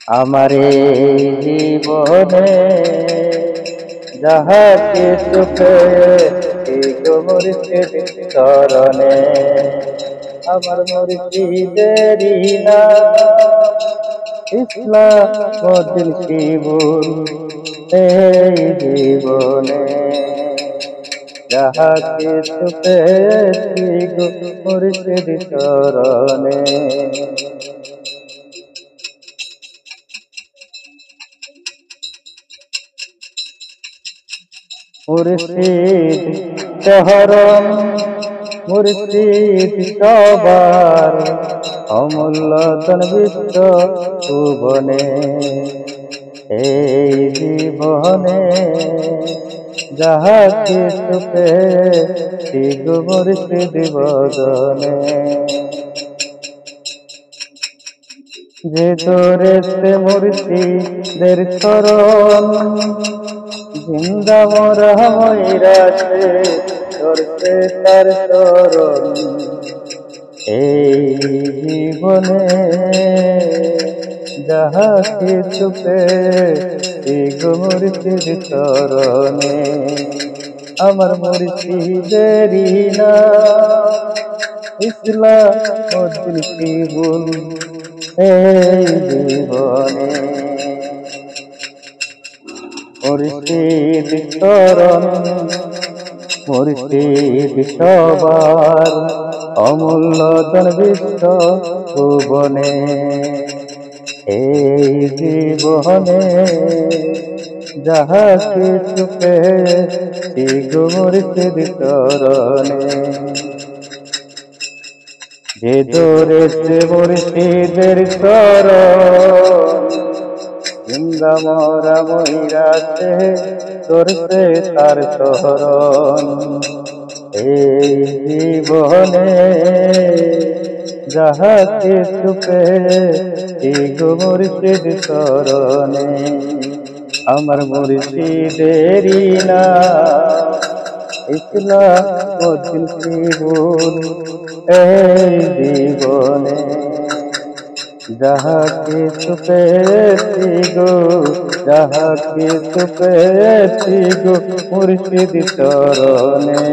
আমার এই জীবনে যাহা কিছু পেয়েছি গো মুর্শিদ চরণে, আমার মুর্শিদেরই নাম ইসলামউদ্দিন শিবুল। এই জীবনে যাহা কিছু পেয়েছি গো মুর্শিদ চরণে। মুর্শিদ চরণ মুর্শিদ সবার অমূল্য ধন বিশ্ব ভুবনে। এই জীবনে যাহা কিছু পেয়েছি গো মুর্শিদ বদনে। যে ধরেছে মুর্শিদের চরণ, জিন্দা মরা ময়রাছে ধরছে তার চরণ। এই জীবনে যাহা কিছু পেয়েছি গো মুর্শিদ চরণে, আমার মুর্শিদেরই নাম ইসলামউদ্দিন শিবুল। এই জীবনে মুর্শিদ চরণ মুর্শিদ সবার অমূল্য ধন বিশ্ব ভুবনে। এই জীবনে যাহা কিছু পেয়েছি গো মুর্শিদ চরণে। যে ধরেছে মুর্শিদের চরণ, জিন্দা মরা ময়রাছে ধরছে তার চরণ। এই জীবনে যাহা কিছু পেয়েছি গো মুর্শিদ চরণে, আমার মুর্শিদেরই নাম ইসলামউদ্দিন শিবুল। এই জীবনে যাহা কিছু পেয়েছি গো যাহা কিছু পেয়েছি গো মুর্শিদ চরণে।